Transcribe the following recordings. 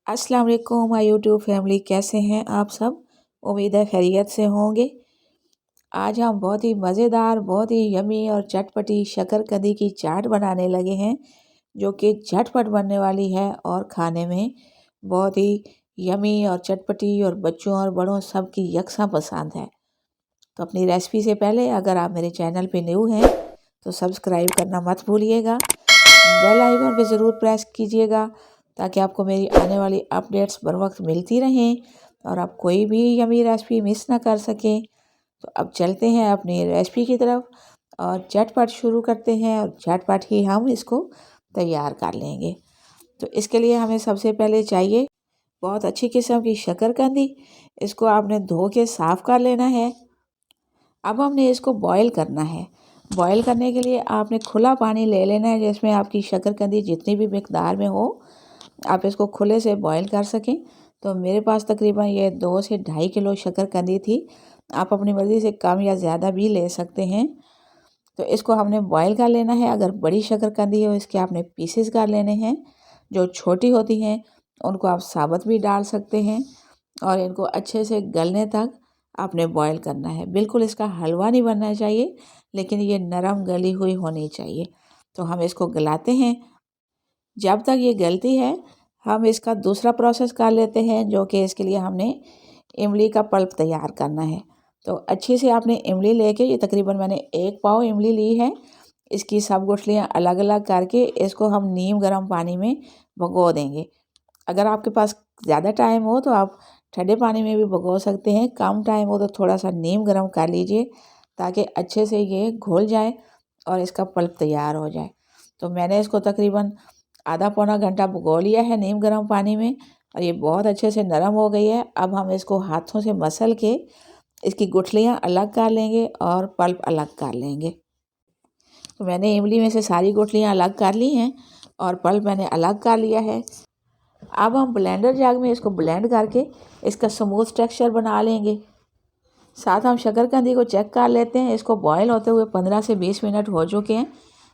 अस्सलाम वालेकुम my YouTube family, कैसे हैं आप सब। उम्मीद है खैरियत से होंगे। आज हम बहुत ही मज़ेदार, बहुत ही यमी और चटपटी शकरकंदी की चाट बनाने लगे हैं, जो कि झटपट बनने वाली है और खाने में बहुत ही यमी और चटपटी और बच्चों और बड़ों सब की यकसा पसंद है। तो अपनी रेसिपी से पहले अगर आप मेरे चैनल पे न्यू हैं तो सब्सक्राइब करना मत भूलिएगा, बेल आइकन पे ज़रूर प्रेस कीजिएगा ताकि आपको मेरी आने वाली अपडेट्स बर वक्त मिलती रहें और आप कोई भी यमी रेसिपी मिस ना कर सकें। तो अब चलते हैं अपनी रेसिपी की तरफ और झटपट शुरू करते हैं और झटपट ही हम इसको तैयार कर लेंगे। तो इसके लिए हमें सबसे पहले चाहिए बहुत अच्छी किस्म की शकरकंदी। इसको आपने धो के साफ़ कर लेना है। अब हमने इसको बॉईल करना है। बॉईल करने के लिए आपने खुला पानी ले लेना है, जिसमें आपकी शकरकंदी जितनी भी मिकदार में हो आप इसको खुले से बॉईल कर सकें। तो मेरे पास तकरीबन ये 2 से 2.5 किलो शकरकंदी थी। आप अपनी मर्ज़ी से कम या ज़्यादा भी ले सकते हैं। तो इसको हमने बॉईल कर लेना है। अगर बड़ी शकरकंदी हो इसके आपने पीसेस कर लेने हैं। जो छोटी होती हैं उनको आप साबुत भी डाल सकते हैं और इनको अच्छे से गलने तक आपने बॉईल करना है। बिल्कुल इसका हलवा नहीं बनना चाहिए, लेकिन ये नरम गली हुई होनी चाहिए। तो हम इसको गलाते हैं। जब तक ये गलती है हम इसका दूसरा प्रोसेस कर लेते हैं, जो कि इसके लिए हमने इमली का पल्प तैयार करना है। तो अच्छी से आपने इमली लेके, ये तकरीबन मैंने 1 पाव इमली ली है, इसकी सब गुठलियाँ अलग अलग करके इसको हम नीम गर्म पानी में भिगो देंगे। अगर आपके पास ज़्यादा टाइम हो तो आप ठंडे पानी में भी भिगो सकते हैं। कम टाइम हो तो थोड़ा सा नीम गर्म कर लीजिए ताकि अच्छे से ये घुल जाए और इसका पल्प तैयार हो जाए। तो मैंने इसको तकरीबन आधा पौना घंटा भिगो लिया है नीम गर्म पानी में और ये बहुत अच्छे से नरम हो गई है। अब हम इसको हाथों से मसल के इसकी गुठलियाँ अलग कर लेंगे और पल्प अलग कर लेंगे। तो मैंने इमली में से सारी गुठलियाँ अलग कर ली हैं और पल्प मैंने अलग कर लिया है। अब हम ब्लेंडर जग में इसको ब्लेंड करके इसका स्मूथ टेक्सचर बना लेंगे। साथ हम शकरकंदी को चेक कर लेते हैं। इसको बॉयल होते हुए 15 से 20 मिनट हो चुके हैं।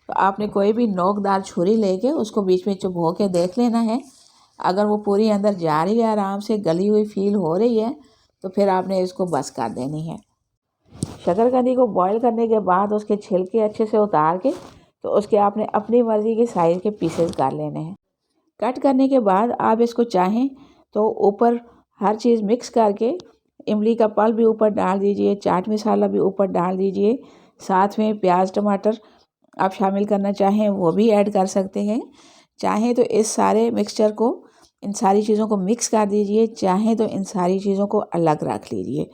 तो आपने कोई भी नोकदार छुरी लेके उसको बीच में चुभो के देख लेना है। अगर वो पूरी अंदर जा रही है, आराम से गली हुई फील हो रही है, तो फिर आपने इसको बस कर देनी है। शकरकंदी को बॉईल करने के बाद उसके छिलके अच्छे से उतार के तो उसके आपने अपनी मर्ज़ी के साइज़ के पीसेस कर लेने हैं। कट करने के बाद आप इसको चाहें तो ऊपर हर चीज़ मिक्स करके इमली का पल्प भी ऊपर डाल दीजिए, चाट मसाला भी ऊपर डाल दीजिए, साथ में प्याज टमाटर आप शामिल करना चाहें वो भी ऐड कर सकते हैं। चाहें तो इस सारे मिक्सचर को, इन सारी चीज़ों को मिक्स कर दीजिए, चाहें तो इन सारी चीज़ों को अलग रख लीजिए।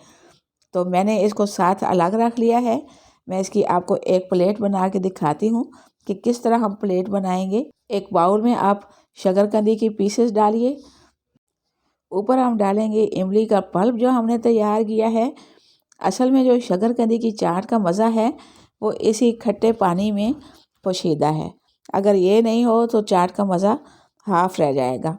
तो मैंने इसको साथ अलग रख लिया है। मैं इसकी आपको एक प्लेट बना के दिखाती हूँ कि किस तरह हम प्लेट बनाएंगे। एक बाउल में आप शकरकंदी की पीसेस डालिए, ऊपर हम डालेंगे इमली का पल्प जो हमने तैयार किया है। असल में जो शकरकंदी की चाट का मज़ा है वो इसी खट्टे पानी में पोशीदा है। अगर ये नहीं हो तो चाट का मज़ा हाफ रह जाएगा।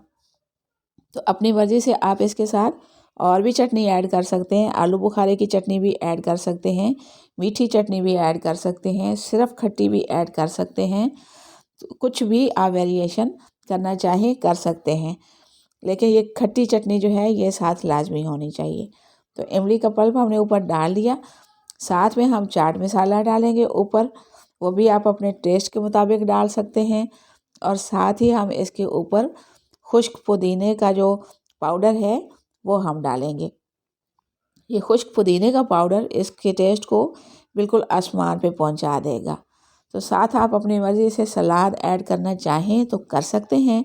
तो अपनी मर्ज़ी से आप इसके साथ और भी चटनी ऐड कर सकते हैं। आलू बुखारे की चटनी भी ऐड कर सकते हैं, मीठी चटनी भी ऐड कर सकते हैं, सिर्फ खट्टी भी ऐड कर सकते हैं। तो कुछ भी आप वेरिएशन करना चाहें कर सकते हैं, लेकिन ये खट्टी चटनी जो है ये साथ लाजमी होनी चाहिए। तो इमली का पल्प हमने ऊपर डाल दिया, साथ में हम चाट मसाला डालेंगे ऊपर, वो भी आप अपने टेस्ट के मुताबिक डाल सकते हैं। और साथ ही हम इसके ऊपर खुश्क पुदीने का जो पाउडर है वो हम डालेंगे। ये खुश्क पुदीने का पाउडर इसके टेस्ट को बिल्कुल आसमान पे पहुंचा देगा। तो साथ आप अपनी मर्ज़ी से सलाद ऐड करना चाहें तो कर सकते हैं।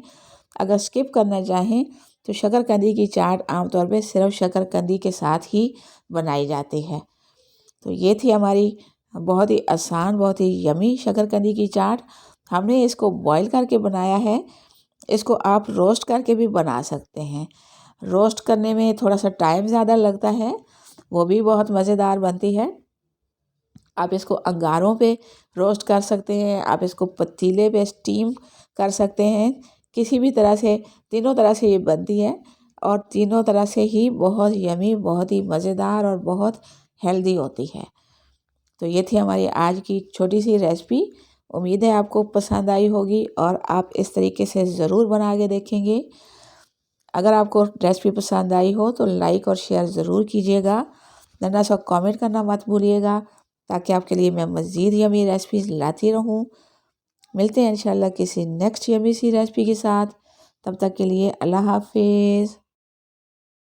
अगर स्किप करना चाहें तो शकरकंदी की चाट आमतौर पे सिर्फ शकरकंदी के साथ ही बनाई जाती है। तो ये थी हमारी बहुत ही आसान, बहुत ही यमी शकरकंदी की चाट। हमने इसको बॉईल करके बनाया है। इसको आप रोस्ट करके भी बना सकते हैं। रोस्ट करने में थोड़ा सा टाइम ज़्यादा लगता है, वो भी बहुत मज़ेदार बनती है। आप इसको अंगारों पे रोस्ट कर सकते हैं, आप इसको पतीले पे स्टीम कर सकते हैं। किसी भी तरह से, तीनों तरह से ये बनती है और तीनों तरह से ही बहुत यमी, बहुत ही मज़ेदार और बहुत हेल्दी होती है। तो ये थी हमारी आज की छोटी सी रेसिपी। उम्मीद है आपको पसंद आई होगी और आप इस तरीके से ज़रूर बना के देखेंगे। अगर आपको रेसिपी पसंद आई हो तो लाइक और शेयर ज़रूर कीजिएगा। नन्ना सा कमेंट करना मत भूलिएगा, ताकि आपके लिए मैं मज़ीद यमी रेसिपीज़ लाती रहूं। मिलते हैं इंशाल्लाह किसी नेक्स्ट यमी सी रेसिपी के साथ। तब तक के लिए अल्लाह हाफिज़।